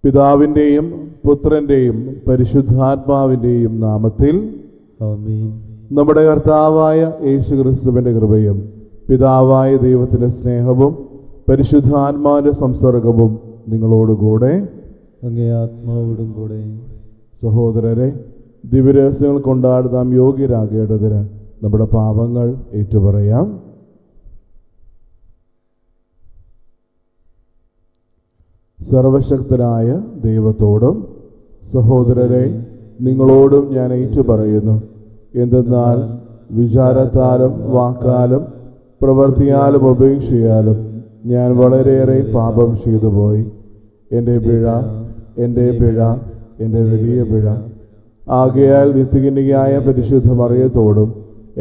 പിതാവിൻ്റെയും പുത്രൻ്റെയും പരിശുദ്ധാത്മാവിൻ്റെയും നാമത്തിൽ ആമേൻ. നമ്മുടെ കർത്താവായ യേശുക്രിസ്തുവിൻ്റെ കൃപയും പിതാവായ ദൈവത്തിൻ്റെ സ്നേഹവും പരിശുദ്ധാത്മാവിൻ്റെ സംസർഗവും നിങ്ങളോടുകൂടെ അങ്ങേ ആത്മാവോടും കൂടെ. സഹോദരരെ, ദിവ്യരഹസ്യങ്ങൾ കൊണ്ടാടി നാം യോഗ്യരാകേണ്ടതിന് നമ്മുടെ പാപങ്ങൾ ഏറ്റുപറയാം. സർവശക്തനായ ദൈവത്തോടും സഹോദരരെ നിങ്ങളോടും ഞാൻ ഏറ്റുപറയുന്നു. എന്തെന്നാൽ വിചാരത്താലും വാക്കാലും പ്രവൃത്തിയാലും ഉപേക്ഷയാലും ഞാൻ വളരെയേറെ പാപം ചെയ്തു പോയി. എൻ്റെ പിഴ, എൻ്റെ വലിയ പിഴ. ആകയാൽ നിത്യകന്യകയായ പരിശുദ്ധ മറിയത്തോടും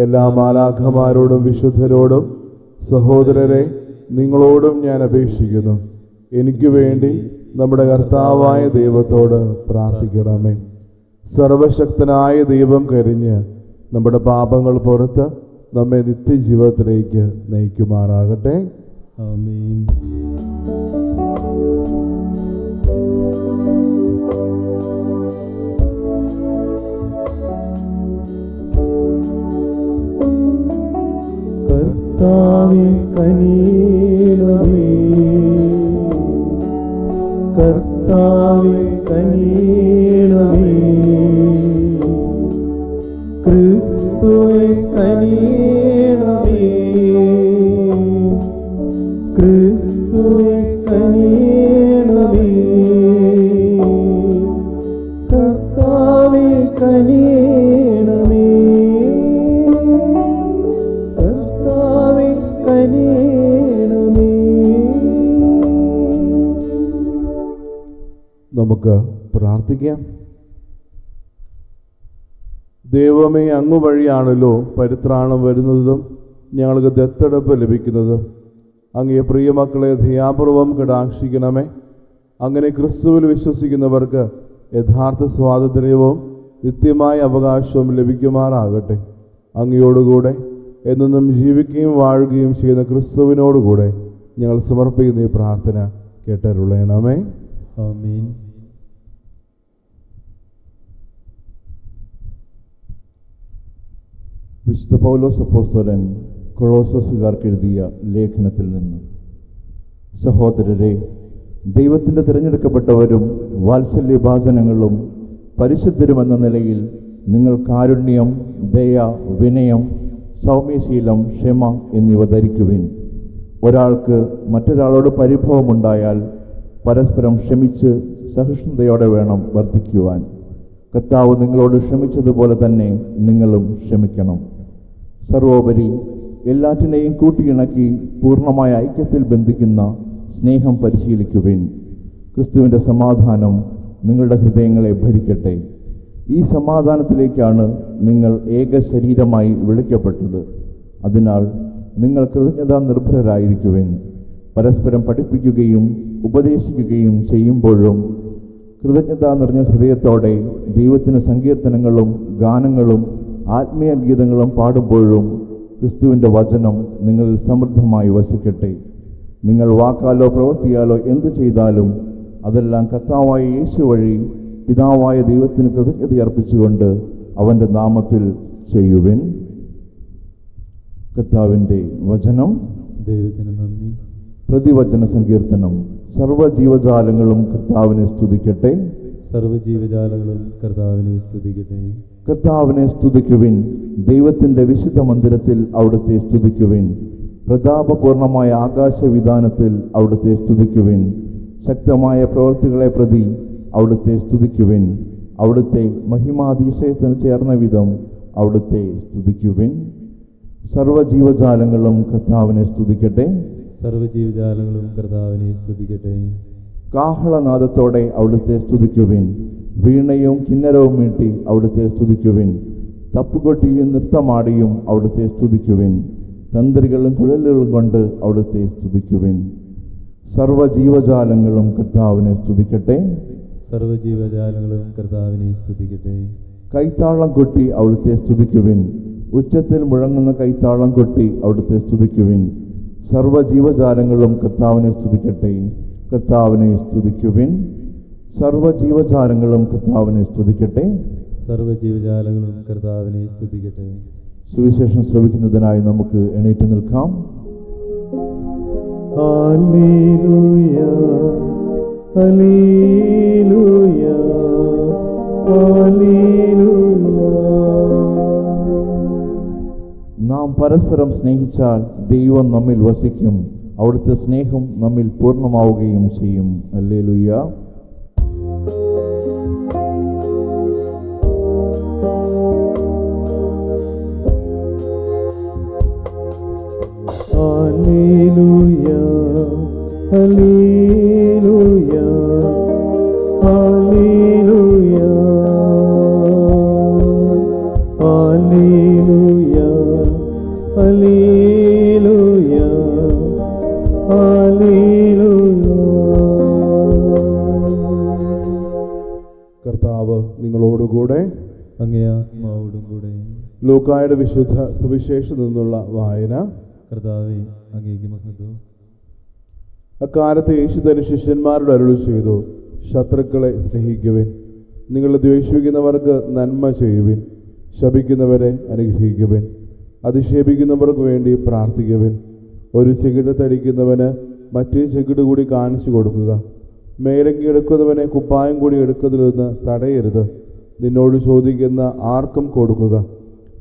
എല്ലാ മാലാഖമാരോടും വിശുദ്ധരോടും സഹോദരരെ നിങ്ങളോടും ഞാൻ അപേക്ഷിക്കുന്നു, എനിക്ക് വേണ്ടി നമ്മുടെ കർത്താവായ ദൈവത്തോട് പ്രാർത്ഥിക്കണമേ. സർവശക്തനായ ദൈവം കരിഞ്ഞ് നമ്മുടെ പാപങ്ങൾ പുറത്ത് നമ്മെ നിത്യജീവിതത്തിലേക്ക് നയിക്കുമാറാകട്ടെ. ആമേൻ. കർത്താവേ കനിയണമേ, കർത്താവേ കനിയണമേ, ക്രിസ്തുവേ കനിയണമേ, ക്രിസ്തുവേ കനിയണമേ, കർത്താവേ കനിയണമേ, കർത്താവേ കനിയണമേ. നമുക്ക് പ്രാർത്ഥിക്കാം. ദൈവമേ, അങ്ങ് വഴിയാണല്ലോ പരിത്രാണം വരുന്നതും ഞങ്ങൾക്ക് ദത്തെടുപ്പ് ലഭിക്കുന്നതും. അങ്ങേ പ്രിയമക്കളെ ദയാപൂർവം കടാക്ഷിക്കണമേ. അങ്ങനെ ക്രിസ്തുവിൽ വിശ്വസിക്കുന്നവർക്ക് യഥാർത്ഥ സ്വാതന്ത്ര്യവും നിത്യമായ അവകാശവും ലഭിക്കുമാറാകട്ടെ. അങ്ങയോടുകൂടെ എന്നും ജീവിക്കുകയും വാഴുകയും ചെയ്യുന്ന ക്രിസ്തുവിനോടുകൂടെ ഞങ്ങൾ സമർപ്പിക്കുന്ന ഈ പ്രാർത്ഥന കേട്ടരുളയണമേ. ആമേൻ. വിശുദ്ധ പൗലോസ് അപ്പോസ്തലൻ കൊളോസസുകാർക്ക് എഴുതിയ ലേഖനത്തിൽ നിന്ന്: സഹോദരരെ, ദൈവത്തിൻ്റെ തിരഞ്ഞെടുക്കപ്പെട്ടവരും വാത്സല്യഭാജനങ്ങളും പരിശുദ്ധരുമെന്ന നിലയിൽ നിങ്ങൾ കാരുണ്യം, ദയ, വിനയം, സൗമ്യശീലം, ക്ഷമ എന്നിവ ധരിക്കുവിൻ. ഒരാൾക്ക് മറ്റൊരാളോട് പരിഭവമുണ്ടായാൽ പരസ്പരം ക്ഷമിച്ച് സഹിഷ്ണുതയോടെ വേണം വർദ്ധിക്കുവാൻ. കർത്താവ് നിങ്ങളോട് ക്ഷമിച്ചതുപോലെ തന്നെ നിങ്ങളും ക്ഷമിക്കണം. സർവോപരി എല്ലാറ്റിനെയും കൂട്ടിയിണക്കി പൂർണ്ണമായ ഐക്യത്തിൽ ബന്ധിക്കുന്ന സ്നേഹം പരിശീലിക്കുവിൻ. ക്രിസ്തുവിൻ്റെ സമാധാനം നിങ്ങളുടെ ഹൃദയങ്ങളെ ഭരിക്കട്ടെ. ഈ സമാധാനത്തിലേക്കാണ് നിങ്ങൾ ഏക ശരീരമായി വിളിക്കപ്പെട്ടത്. അതിനാൽ നിങ്ങൾ കൃതജ്ഞതാ നിർഭരരായിരിക്കുവിൻ. പരസ്പരം പഠിപ്പിക്കുകയും ഉപദേശിക്കുകയും ചെയ്യുമ്പോഴും കൃതജ്ഞത നിറഞ്ഞ ഹൃദയത്തോടെ ദൈവത്തിന് സങ്കീർത്തനങ്ങളും ഗാനങ്ങളും ആത്മീയ ഗീതങ്ങളും പാടുമ്പോഴും ക്രിസ്തുവിൻ്റെ വചനം നിങ്ങളിൽ സമൃദ്ധമായി വസിക്കട്ടെ. നിങ്ങൾ വാക്കാലോ പ്രവൃത്തിയാലോ എന്തു ചെയ്താലും അതെല്ലാം കർത്താവായ യേശു വഴി പിതാവായ ദൈവത്തിന് കൃതജ്ഞത അർപ്പിച്ചുകൊണ്ട് അവൻ്റെ നാമത്തിൽ ചെയ്യുവിൻ. കർത്താവിൻ്റെ വചനം. ദൈവത്തിന് നന്ദി. പ്രതിവചന സങ്കീർത്തനം. സർവ്വജീവജാലങ്ങളും കർത്താവിനെ സ്തുതിക്കട്ടെ. സർവ്വജീവജാലങ്ങളും കർത്താവിനെ സ്തുതിക്കട്ടെ. കർത്താവിനെ സ്തുതിക്കുവിൻ. ദൈവത്തിൻ്റെ വിശുദ്ധ മന്ദിരത്തിൽ അവിടുത്തെ സ്തുതിക്കുവിൻ. പ്രതാപപൂർണമായ ആകാശവിധാനത്തിൽ അവിടുത്തെ സ്തുതിക്കുവിൻ. ശക്തമായ പ്രവൃത്തികളെ പ്രതി അവിടുത്തെ സ്തുതിക്കുവിൻ. അവിടുത്തെ മഹിമാതിശയത്തിന് ചേർന്ന വിധം അവിടുത്തെ സ്തുതിക്കുവിൻ. സർവ്വജീവജാലങ്ങളും കർത്താവിനെ സ്തുതിക്കട്ടെ. സർവ്വജീവജാലങ്ങളും കർത്താവിനെ സ്തുതിക്കട്ടെ. കാഹളനാദത്തോടെ അവിടുത്തെ സ്തുതിക്കുവിൻ. വീണയും കിന്നരവും മീട്ടി അവിടുത്തെ സ്തുതിക്കുവിൻ. തപ്പുകൊട്ടിയും നൃത്തമാടിയും അവിടുത്തെ സ്തുതിക്കുവിൻ. തന്ത്രികളും കുഴലുകളും കൊണ്ട് അവിടുത്തെ സ്തുതിക്കുവിൻ. സർവ്വജീവജാലങ്ങളും കർത്താവിനെ സ്തുതിക്കട്ടെ. സർവ്വജീവജാലങ്ങളും കർത്താവിനെ സ്തുതിക്കട്ടെ. കൈത്താളം കൊട്ടി അവിടുത്തെ സ്തുതിക്കുവിൻ. ഉച്ചത്തിൽ മുഴങ്ങുന്ന കൈത്താളം കൊട്ടി അവിടുത്തെ സ്തുതിക്കുവിൻ. സർവ്വജീവജാലങ്ങളും കർത്താവിനെ സ്തുതിക്കട്ടെ. കർത്താവിനെ സ്തുതിക്കുവിൻ. സർവ്വജീവജാലങ്ങളും കർത്താവിനെ സ്തുതിക്കട്ടെ. സർവ്വജീവജാലങ്ങളും കർത്താവിനെ സ്തുതിക്കട്ടെ. സുവിശേഷം ശ്രവിക്കുന്നതിനായി നമുക്ക് എണീറ്റ് നിൽക്കാം. Hallelujah hallelujah hallelujah. നാം പരസ്പരം സ്നേഹിച്ചാൽ ദൈവം നമ്മിൽ വസിക്കും. അവിടുത്തെ സ്നേഹം നമ്മിൽ പൂർണ്ണമാവുകയും ചെയ്യും. Hallelujah. Hallelujah hallelujah hallelujah hallelujah hallelujah hallelujah. കർത്താവ് നിങ്ങളോടുകൂടെ. അങ്ങേ ആത്മാവോടും കൂടെ. ലൂക്കായുടെ വിശുദ്ധ സുവിശേഷത്തിൽ നിന്നുള്ള വായന. കർത്താവേ, അങ്ങേക്ക് മഹത്വം. അക്കാലത്ത് യേശു തന്റെ ശിഷ്യന്മാരോട് അരുളി ചെയ്തു, ശത്രുക്കളെ സ്നേഹിക്കുവിൻ, നിങ്ങൾ ദ്വേഷിക്കുന്നവർക്ക് നന്മ ചെയ്യുവിൻ, ശപിക്കുന്നവരെ അനുഗ്രഹിക്കുവിൻ, അധിക്ഷേപിക്കുന്നവർക്ക് വേണ്ടി പ്രാർത്ഥിക്കുവിൻ. ഒരു ചെകിട് തടിക്കുന്നവന് മറ്റേ ചെകിട് കൂടി കാണിച്ചു കൊടുക്കുക. മേലങ്കി എടുക്കുന്നവനെ കുപ്പായം കൂടി എടുക്കുന്നതിൽ നിന്ന് തടയരുത്. നിന്നോട് ചോദിക്കുന്ന ആർക്കും കൊടുക്കുക.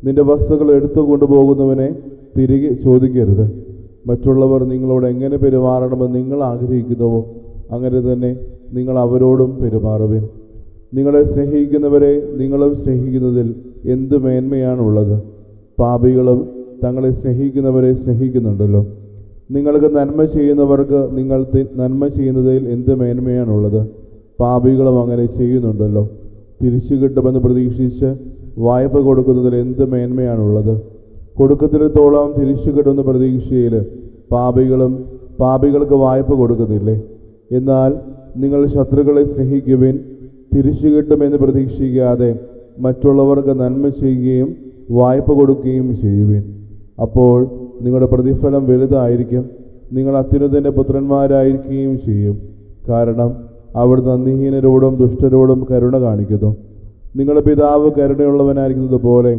നിന്റെ വസ്തുക്കൾ എടുത്തു കൊണ്ടുപോകുന്നവനെ തിരികെ ചോദിക്കരുത്. മറ്റുള്ളവർ നിങ്ങളോട് എങ്ങനെ പെരുമാറണമെന്ന് നിങ്ങൾ ആഗ്രഹിക്കുന്നുവോ അങ്ങനെ തന്നെ നിങ്ങൾ അവരോടും പെരുമാറുവിൻ. നിങ്ങളെ സ്നേഹിക്കുന്നവരെ നിങ്ങളും സ്നേഹിക്കുന്നതിൽ എന്ത് മേന്മയാണുള്ളത്? പാപികളും തങ്ങളെ സ്നേഹിക്കുന്നവരെ സ്നേഹിക്കുന്നുണ്ടല്ലോ. നിങ്ങൾക്ക് നന്മ ചെയ്യുന്നവർക്ക് നിങ്ങൾ നന്മ ചെയ്യുന്നതിൽ എന്ത് മേന്മയാണുള്ളത്? പാപികളും അങ്ങനെ ചെയ്യുന്നുണ്ടല്ലോ. തിരിച്ചു കിട്ടുമെന്ന് പ്രതീക്ഷിച്ച് വായ്പ കൊടുക്കുന്നതിൽ എന്ത് മേന്മയാണുള്ളത്? കൊടുക്കത്തിടത്തോളം തിരിച്ചു കിട്ടുന്ന പ്രതീക്ഷയിൽ പാപികൾക്ക് വായ്പ കൊടുക്കുന്നില്ലേ? എന്നാൽ നിങ്ങൾ ശത്രുക്കളെ സ്നേഹിക്കുവിൻ, തിരിച്ചു കിട്ടുമെന്ന് പ്രതീക്ഷിക്കാതെ മറ്റുള്ളവർക്ക് നന്മ ചെയ്യുകയും വായ്പ കൊടുക്കുകയും ചെയ്യുവിൻ. അപ്പോൾ നിങ്ങളുടെ പ്രതിഫലം വലുതായിരിക്കും. നിങ്ങൾ അത്യുന്നതൻ്റെ പുത്രന്മാരായിരിക്കുകയും ചെയ്യും. കാരണം അവിടുന്ന് നന്ദിഹീനരോടും ദുഷ്ടരോടും കരുണ കാണിക്കുന്നു. നിങ്ങളുടെ പിതാവ് കരുണയുള്ളവനായിരിക്കുന്നത് പോലെ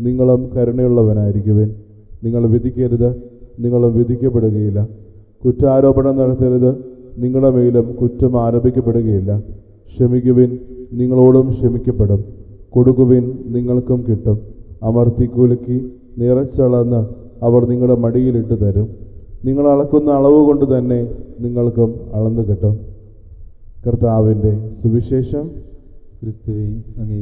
നിങ്ങളും കരുണയുള്ളവനായിരിക്കുവിൻ. നിങ്ങൾ വിധിക്കരുത്, നിങ്ങളും വിധിക്കപ്പെടുകയില്ല. കുറ്റാരോപണം നടത്തരുത്, നിങ്ങളുടെ മേലും കുറ്റം ആരോപിക്കപ്പെടുകയില്ല. ക്ഷമിക്കുവിൻ, നിങ്ങളോടും ക്ഷമിക്കപ്പെടും. കൊടുക്കുവിൻ, നിങ്ങൾക്കും കിട്ടും. അമർത്തിക്കുലുക്കി നിറച്ചളന്ന് അവർ നിങ്ങളുടെ മടിയിലിട്ട് തരും. നിങ്ങൾ അളക്കുന്ന അളവ് കൊണ്ട് തന്നെ നിങ്ങൾക്കും അളന്നു കിട്ടും. കർത്താവിൻ്റെ സുവിശേഷം. ക്രിസ്തുവേ, അങ്ങേ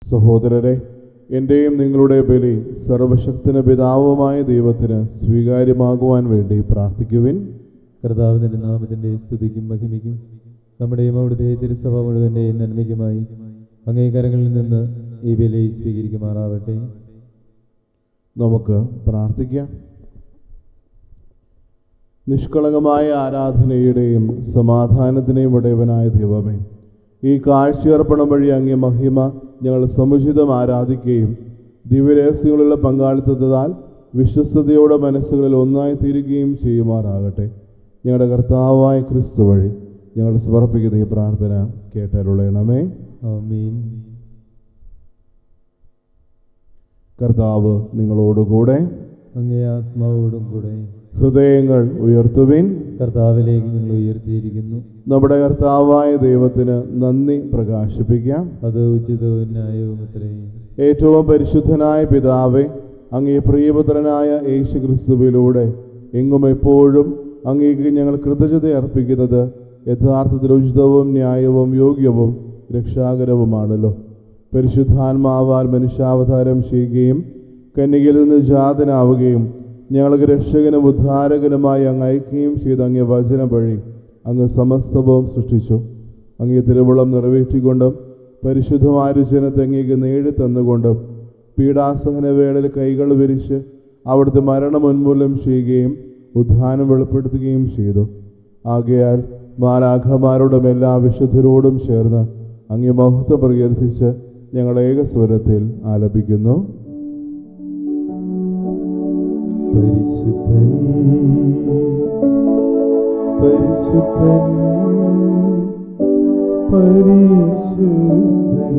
സഹോദരരെ, എൻ്റെയും നിങ്ങളുടെ ബലി സർവശക്തന് പിതാവുമായ ദൈവത്തിന് സ്വീകാര്യമാകുവാൻ വേണ്ടി പ്രാർത്ഥിക്കുവിൻ. കർത്താവിന്റെ നാമത്തിന്റെ സ്തുതിക്കും മഹിമയ്ക്കും നമ്മുടെയും അവിടുത്തെ തിരുസഭ മുഴുവൻ്റെയും നന്മയ്ക്കുമായി അങ്ങേ കരങ്ങളിൽ നിന്ന് ഈ ബലി സ്വീകരിക്കുമാറാവട്ടെ. നമുക്ക് പ്രാർത്ഥിക്കാം. നിഷ്കളങ്കമായ ആരാധനയുടെയും സമാധാനത്തിൻ്റെയും ഉടയവനായ ദൈവമേ, ഈ കാഴ്ചയർപ്പണം വഴി അങ്ങേ മഹിമ ഞങ്ങൾ സമുചിതം ആരാധിക്കുകയും ദിവ്യരഹസ്യങ്ങളുള്ള പങ്കാളിത്തത്താൽ വിശ്വസ്തയോടെ മനസ്സുകളിൽ ഒന്നായി തീരുകയും ചെയ്യുമാറാകട്ടെ. ഞങ്ങളുടെ കർത്താവായ ക്രിസ്തു വഴി ഞങ്ങൾ സമർപ്പിക്കുന്ന ഈ പ്രാർത്ഥന കേട്ടരുളയണമേ. ആമീൻ. കർത്താവ് നിങ്ങളോടുകൂടെ, അങ്ങേ ആത്മാവോടും കൂടെ. ഹൃദയങ്ങൾ ഉയർത്തുവിൻ. കർത്താവിലേക്ക് ഞങ്ങൾ ഉയർത്തിയിരിക്കുന്നു. നമ്മുടെ കർത്താവായ ദൈവത്തിന് നന്ദി പ്രകാശിപ്പിക്കാം. അത് ഉചിതവും ന്യായവും അത്രേ. ഏറ്റവും പരിശുദ്ധനായ പിതാവേ, അങ്ങേ പ്രിയപുത്രനായ യേശു ക്രിസ്തുവിലൂടെ എങ്ങും എപ്പോഴും അങ്ങേക്ക് ഞങ്ങൾ കൃതജ്ഞത അർപ്പിക്കുന്നത് യഥാർത്ഥത്തിൽ ഉചിതവും ന്യായവും യോഗ്യവും രക്ഷാകരവുമാണല്ലോ. പരിശുദ്ധാത്മാവാൽ മനുഷ്യാവതാരം ചെയ്യുകയും കന്യകയിൽ നിന്ന് ജാതനാവുകയും ഞങ്ങൾക്ക് രക്ഷകനും ഉദ്ധാരകനുമായി അങ്ങ് അയക്കുകയും ചെയ്ത അങ്ങേ വചനം വഴി അങ്ങ് സമസ്തവും സൃഷ്ടിച്ചു. അങ്ങേ തിരുവുളം നിറവേറ്റിക്കൊണ്ടും പരിശുദ്ധമായ ജനത്തെ അങ്ങേക്ക് നേടിത്തന്നുകൊണ്ടും പീഡാസഹന വേളയിൽ കൈകൾ വിരിച്ച് അവിടുത്തെ മരണം ഉന്മൂലനം ചെയ്യുകയും ഉദ്ധാനം വെളിപ്പെടുത്തുകയും ചെയ്തു. ആകയാൽ മാലാഖമാരോടും എല്ലാ വിശുദ്ധരോടും ചേർന്ന് അങ്ങേ മഹത്വം പ്രകീർത്തിച്ച് ഞങ്ങൾ ഏകസ്വരത്തിൽ ആലപിക്കുന്നു. പരിശുദ്ധൻ പരിശുദ്ധൻ പരിശുദ്ധൻ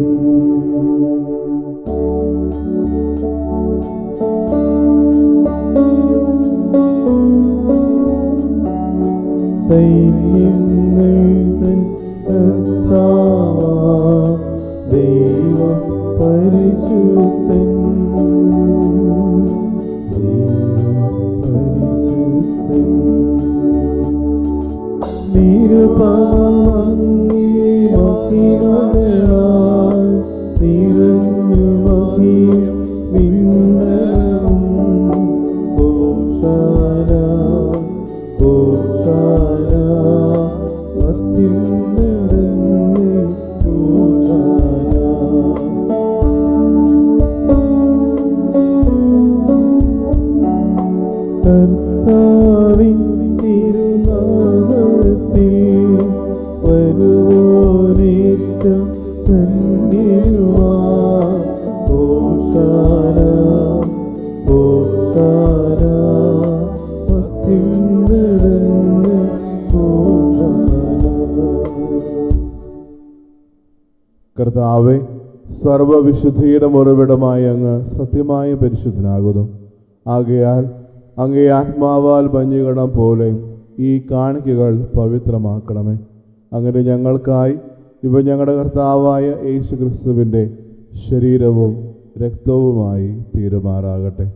സൈന്യങ്ങൾ തൻ കർത്താവാം ദൈവം പരിശുദ്ധൻ. കർത്താവിൻ തിരുനാമത്തിൽ വരുവോനേറ്റം ധന്യനുമാ. ഹോശാന ഹോശാന അത്യുന്നതങ്ങളിൽ ഹോശാന. കർത്താവേ, സർവവിശുദ്ധിയുടെ ഉറവിടമായ അങ്ങ് സത്യമായ പരിശുദ്ധനാകുന്നു. ആകയാൽ അങ്ങേ ആത്മാവാൽ മഞ്ഞുകണം പോലെ ഈ കാണിക്കകൾ പവിത്രമാക്കണമേ. അങ്ങനെ ഞങ്ങൾക്കായി ഇവ ഞങ്ങളുടെ കർത്താവായ യേശു ക്രിസ്തുവിൻ്റെ ശരീരവും രക്തവുമായി തീരുമാറാകട്ടെ.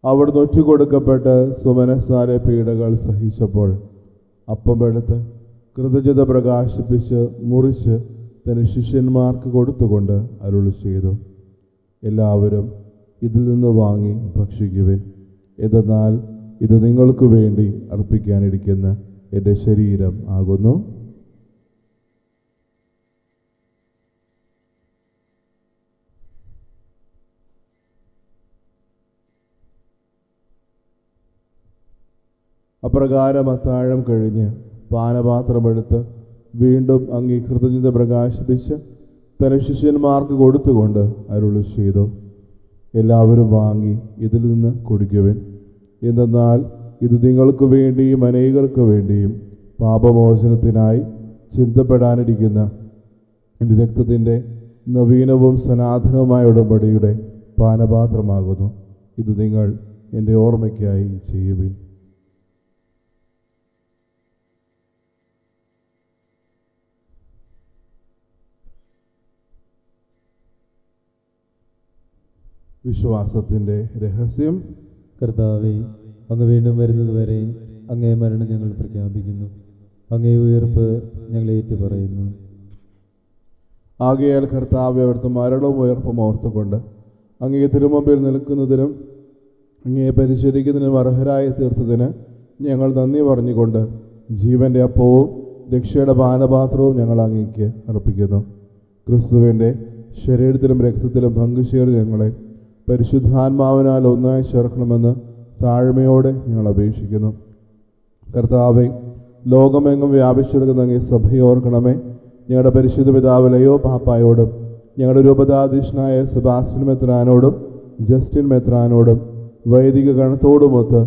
അവിടുന്ന് ഒറ്റുകൊടുക്കപ്പെട്ട് സുമനസ്സാരെ പീഡകൾ സഹിച്ചപ്പോൾ അപ്പമെടുത്ത് കൃതജ്ഞത പ്രകാശിപ്പിച്ച് മുറിച്ച് തന്റെ ശിഷ്യന്മാർക്ക് കൊടുത്തുകൊണ്ട് അരുളി ചെയ്തു, എല്ലാവരും ഇതിൽ നിന്ന് വാങ്ങി ഭക്ഷിക്കുവിൻ. എന്തെന്നാൽ ഇത് നിങ്ങൾക്ക് വേണ്ടി അർപ്പിക്കാനിരിക്കുന്ന എൻ്റെ ശരീരം ആകുന്നു. അപ്രകാരം അത്താഴം കഴിഞ്ഞ് പാനപാത്രമെടുത്ത് വീണ്ടും അങ്ങേ കൃതജ്ഞത പ്രകാശിപ്പിച്ച് തന്റെ ശിഷ്യന്മാർക്ക് കൊടുത്തുകൊണ്ട് അരുളി ചെയ്തു, എല്ലാവരും വാങ്ങി ഇതിൽ നിന്ന് കുടിക്കുവിൻ. എന്തെന്നാൽ ഇത് നിങ്ങൾക്ക് വേണ്ടിയും അനേകർക്ക് വേണ്ടിയും പാപമോചനത്തിനായി ചിന്തപ്പെടാനിരിക്കുന്ന എൻ്റെ രക്തത്തിൻ്റെ നവീനവും സനാതനവുമായ ഉടമ്പടിയുടെ പാനപാത്രമാകുന്നു. ഇത് നിങ്ങൾ എൻ്റെ ഓർമ്മയ്ക്കായി ചെയ്യുവിൻ. വിശ്വാസത്തിൻ്റെ രഹസ്യം. കർത്താവേ, അങ്ങ് വീണ്ടും വരുന്നതുവരെ അങ്ങേ മരണം ഞങ്ങൾ പ്രഖ്യാപിക്കുന്നു. അങ്ങേ ഉയർപ്പ് ഞങ്ങൾ ഏറ്റുപറയുന്നു. ആകയാൽ കർത്താവേ, അവിടുത്തെ മരണവും ഉയർപ്പും ഓർത്തുകൊണ്ട് അങ്ങേ തിരുമുമ്പിൽ നിൽക്കുന്നതിനും അങ്ങേ പരിചരിക്കുന്നതിനും അർഹരായി തീർത്തതിന് ഞങ്ങൾ നന്ദി പറഞ്ഞുകൊണ്ട് ജീവൻ്റെ അപ്പവും രക്ഷയുടെ പാനപാത്രവും ഞങ്ങൾ അങ്ങേക്ക് അർപ്പിക്കുന്നു. ക്രിസ്തുവിൻ്റെ ശരീരത്തിലും രക്തത്തിലും പങ്കുചേർന്ന് ഞങ്ങളെ പരിശുദ്ധാത്മാവിനാൽ ഒന്നായി ചേർക്കണമെന്ന് താഴ്മയോടെ ഞങ്ങൾ അപേക്ഷിക്കുന്നു. കർത്താവേ, ലോകമെങ്ങും വ്യാപിച്ചെടുക്കുന്ന അങ്ങേ സഭയെ ഓർക്കണമേ. ഞങ്ങളുടെ പരിശുദ്ധ പിതാവ് ലയോ പാപ്പായോടും ഞങ്ങളുടെ രൂപതാധീശനായ സെബാസ്റ്റ്യൻ മെത്രാനോടും ജസ്റ്റിൻ മെത്രാനോടും വൈദിക ഗണത്തോടുമൊത്ത്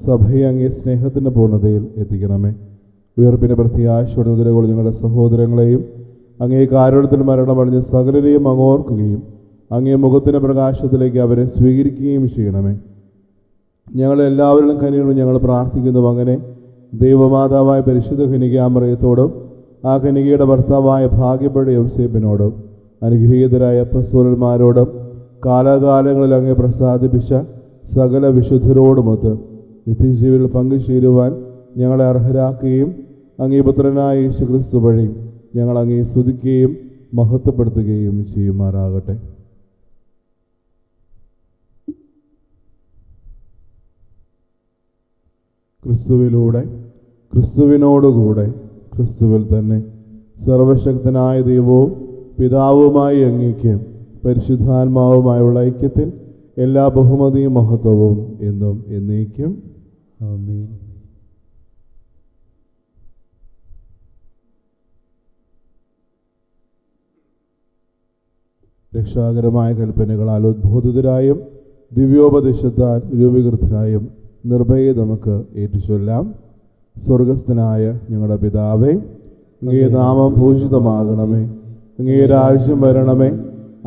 സഭയെ അങ്ങേ സ്നേഹത്തിൻ്റെ പൂർണ്ണതയിൽ എത്തിക്കണമേ. ഉയർപ്പിൻ്റെ പ്രത്യാശയോടെ നിലകൊള്ളുന്ന ഞങ്ങളുടെ സഹോദരങ്ങളെയും അങ്ങേ കാരുണ്യത്തിൽ മരണമടഞ്ഞ് സകലരെയും അങ്ങോർക്കുകയും അങ്ങേ മുഖത്തിൻ്റെ പ്രകാശത്തിലേക്ക് അവരെ സ്വീകരിക്കുകയും ചെയ്യണമേ. ഞങ്ങളെല്ലാവരിലും കനിയണം ഞങ്ങൾ പ്രാർത്ഥിക്കുന്നു. അങ്ങനെ ദൈവമാതാവായ പരിശുദ്ധ കന്യകാമറിയത്തോടും ആ കന്യകയുടെ ഭർത്താവായ ഭാഗ്യപ്പെട്ട യോസേപ്പിനോടും അനുഗ്രഹീതരായ അപ്പസ്തോലന്മാരോടും കാലാകാലങ്ങളിൽ അങ്ങേ പ്രസാദിപ്പിച്ച സകല വിശുദ്ധരോടുമൊത്ത് നിത്യജീവിയിൽ പങ്കുചേരുവാൻ ഞങ്ങളെ അർഹരാക്കുകയും അങ്ങേ പുത്രനായ യേശുക്രിസ്തു വഴി ഞങ്ങൾ അങ്ങേ സ്തുതിക്കുകയും മഹത്വപ്പെടുത്തുകയും ചെയ്യുമാറാകട്ടെ. ക്രിസ്തുവിലൂടെ, ക്രിസ്തുവിനോടുകൂടെ, ക്രിസ്തുവിൽ തന്നെ സർവശക്തനായ ദൈവവും പിതാവുമായി അങ്ങേക്ക് പരിശുദ്ധാത്മാവുമായുള്ള ഐക്യത്തിൽ എല്ലാ ബഹുമതിയും മഹത്വവും എന്നും എന്നേക്കും ആമേൻ. രക്ഷാകരമായ കൽപ്പനകളാൽ ഉദ്ബോധിതരായും ദിവ്യോപദേശത്താൽ രൂപീകൃതരായും നിർഭയെ നമുക്ക് ഏറ്റുചൊല്ലാം. സ്വർഗസ്ഥനായ ഞങ്ങളുടെ പിതാവേ, അങ്ങേ നാമം പൂജിതമാകണമേ. അങ്ങേ രാജ്യം വരണമേ.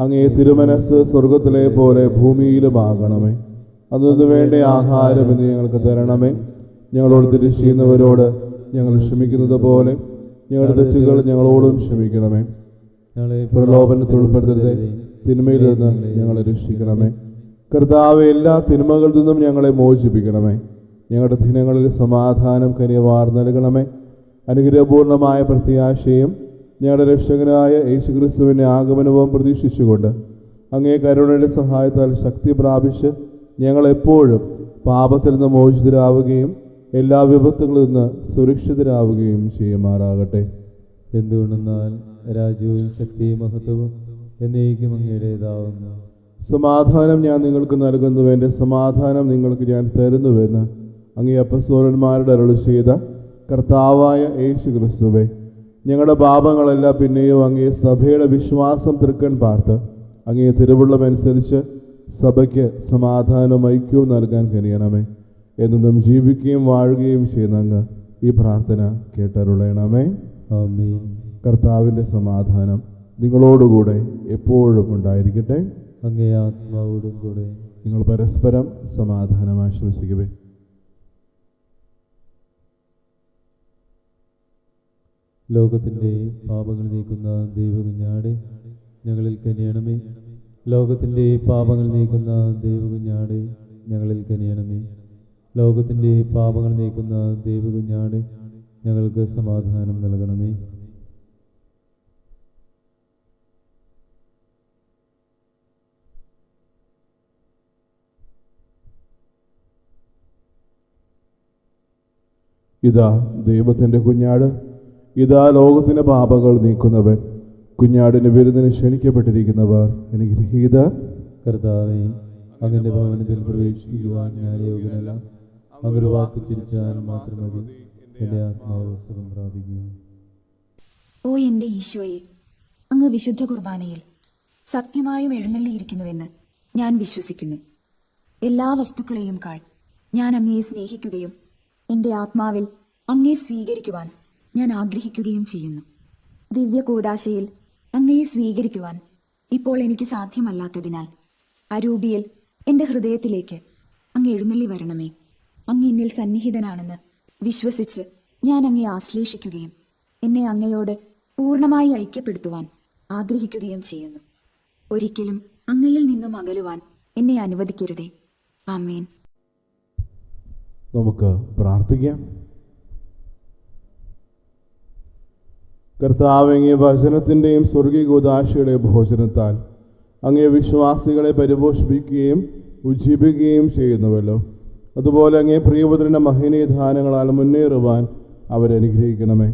അങ്ങേ തിരുമനസ് സ്വർഗത്തിലെ പോലെ ഭൂമിയിലുമാകണമേ. അന്നു വേണ്ട ആഹാരം ഇന്ന് ഞങ്ങൾക്ക് തരണമേ. ഞങ്ങളോട് തെറ്റ് ചെയ്യുന്നവരോട് ഞങ്ങൾ ക്ഷമിക്കുന്നത് പോലെ ഞങ്ങളുടെ തെറ്റുകൾ ഞങ്ങളോടും ക്ഷമിക്കണമേ. പ്രലോഭനത്തിൽ ഉൾപ്പെടുത്തരുതേ, തിന്മയിൽ നിന്ന് ഞങ്ങളെ രക്ഷിക്കണമേ. കർത്താവേ, എല്ലാ തിന്മകളിൽ നിന്നും ഞങ്ങളെ മോചിപ്പിക്കണമേ. ഞങ്ങളുടെ ദിനങ്ങളിൽ സമാധാനം കനിവാർ നൽകണമേ. അനുഗ്രഹപൂർണമായ പ്രത്യാശയും ഞങ്ങളുടെ രക്ഷകനായ യേശുക്രിസ്തുവിൻ്റെ ആഗമനവും പ്രതീക്ഷിച്ചുകൊണ്ട് അങ്ങേ കരുണയുടെ സഹായത്താൽ ശക്തി പ്രാപിച്ച് ഞങ്ങളെപ്പോഴും പാപത്തിൽ നിന്ന് മോചിതരാവുകയും എല്ലാ വിപത്തുകളിൽ നിന്ന് സുരക്ഷിതരാവുകയും ചെയ്യുമാറാകട്ടെ. എന്തുകൊണ്ടെന്നാൽ രാജ്യവും ശക്തിയും മഹത്വവും എന്നേക്കും അങ്ങയുടേതാവുന്നു. സമാധാനം ഞാൻ നിങ്ങൾക്ക് നൽകുന്നു, എൻ്റെ സമാധാനം നിങ്ങൾക്ക് ഞാൻ തരുന്നുവെന്ന് അങ്ങേ അപ്പസ്തോലന്മാരുടെ അരുളി ചെയ്ത കർത്താവായ യേശുക്രിസ്തുവേ, ഞങ്ങളുടെ പാപങ്ങളെല്ലാം പിന്നെയും അങ്ങേ സഭയുടെ വിശ്വാസം തൃക്കൺ പാർത്ത് അങ്ങേ തിരുവുള്ളമനുസരിച്ച് സഭയ്ക്ക് സമാധാനവും ഐക്യവും നൽകാൻ കഴിയണമേ. എന്നും ജീവിക്കുകയും വാഴുകയും ചെയ്യുന്ന അങ്ങ് ഈ പ്രാർത്ഥന കേട്ടരുളയണമേ. ആമേൻ. കർത്താവിൻ്റെ സമാധാനം നിങ്ങളോടുകൂടെ എപ്പോഴും ഉണ്ടായിരിക്കട്ടെ. അങ്ങേ ആത്മാവോടും കൂടെ. നിങ്ങൾ പരസ്പരം സമാധാനം ആശംസിക്കുവേ. ലോകത്തിൻ്റെ പാപങ്ങൾ നീക്കുന്ന ദൈവകുഞ്ഞാടെ ഞങ്ങളിൽ കനിയണമേ. ലോകത്തിൻ്റെ പാപങ്ങൾ നീക്കുന്ന ദൈവകുഞ്ഞാടെ ഞങ്ങളിൽ കനിയണമേ. ലോകത്തിൻ്റെ പാപങ്ങൾ നീക്കുന്ന ദൈവകുഞ്ഞാടെ ഞങ്ങൾക്ക് സമാധാനം നൽകണമേ. ഇതാ ദൈവത്തിൻ്റെ കുഞ്ഞാട്, ഇതാ ലോകത്തിൻ്റെ പാപങ്ങൾ നീക്കുന്നവൻ. കുഞ്ഞാടിന് വിരുന്നിന് ക്ഷണിക്കപ്പെട്ടിരിക്കുന്നവർ അനുഗ്രഹീതർ. കർത്താവേ, അങ്ങന്റെ ഭവനത്തിൽ പ്രവേശിക്കുവാൻ ഞാൻ യോഗ്യനല്ല. അങ്ങൊരു വാക്ക് ചിരിച്ചാൽ മാത്രം മതി, എൻ്റെ ആത്മാവ് സുഖം പ്രാപിക്കും. ഓ എൻ്റെ ഈശോയെ, അങ്ങ് വിശുദ്ധ കുർബാനയിൽ സത്യമായും എഴുന്നള്ളിയിരിക്കുന്നുവെന്ന് ഞാൻ വിശ്വസിക്കുന്നു. എല്ലാ വസ്തുക്കളെയും കാൾ ഞാൻ അങ്ങയെ സ്നേഹിക്കുകയും എൻ്റെ ആത്മാവിൽ അങ്ങയെ സ്വീകരിക്കുവാൻ ഞാൻ ആഗ്രഹിക്കുകയും ചെയ്യുന്നു. ദിവ്യ കൂദാശയിൽ അങ്ങയെ സ്വീകരിക്കുവാൻ ഇപ്പോൾ എനിക്ക് സാധ്യമല്ലാത്തതിനാൽ അരൂപിയിൽ എൻ്റെ ഹൃദയത്തിലേക്ക് അങ്ങ് എഴുന്നള്ളി വരണമേ. അങ്ങ് എന്നിൽ സന്നിഹിതനാണെന്ന് വിശ്വസിച്ച് ഞാൻ അങ്ങയെ ആശ്ലേഷിക്കുകയും എന്നെ അങ്ങയോട് പൂർണ്ണമായി ഐക്യപ്പെടുത്തുവാൻ ആഗ്രഹിക്കുകയും ചെയ്യുന്നു. ഒരിക്കലും അങ്ങയിൽ നിന്നും അകലുവാൻ എന്നെ അനുവദിക്കരുതേ. ആമേൻ. നമുക്ക് പ്രാർത്ഥിക്കാം. കർത്താവ്, അങ്ങേ വചനത്തിൻ്റെയും സ്വർഗീയ കൂദാശയുടെയും ഭോജനത്താൽ അങ്ങേ വിശ്വാസികളെ പരിപോഷിപ്പിക്കുകയും ഉജ്ജീവിക്കുകയും ചെയ്യുന്നുവല്ലോ. അതുപോലെ അങ്ങേ പ്രിയപുത്രൻ്റെ മഹനീയ ദാനങ്ങളാൽ മുന്നേറുവാൻ അവരെ അനുഗ്രഹിക്കണമേ.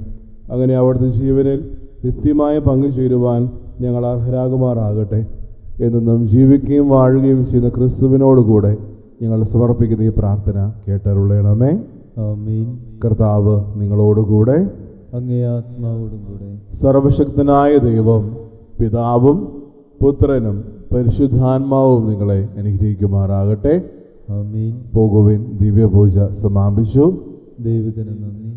അങ്ങനെ അവിടുത്തെ ജീവനിൽ നിത്യമായ പങ്കുചേരുവാൻ ഞങ്ങൾ അർഹരാകുമാറാകട്ടെ. എന്നും ജീവിക്കുകയും വാഴുകയും ചെയ്യുന്ന ക്രിസ്തുവിനോടുകൂടെ ഞങ്ങൾ സമർപ്പിക്കുന്ന ഈ പ്രാർത്ഥന കേട്ടരുളയണമേ. ആമേൻ. കർത്താവ് നിങ്ങളോടുകൂടെ. അങ്ങേ ആത്മാവോടും കൂടെ. സർവശക്തനായ ദൈവം പിതാവും പുത്രനും പരിശുദ്ധാത്മാവും നിങ്ങളെ അനുഗ്രഹിക്കുമാറാകട്ടെ. ആമേൻ. പോകുവിൻ. ദിവ്യപൂജ സമാപിച്ചു. ദൈവത്തിന് നന്ദി.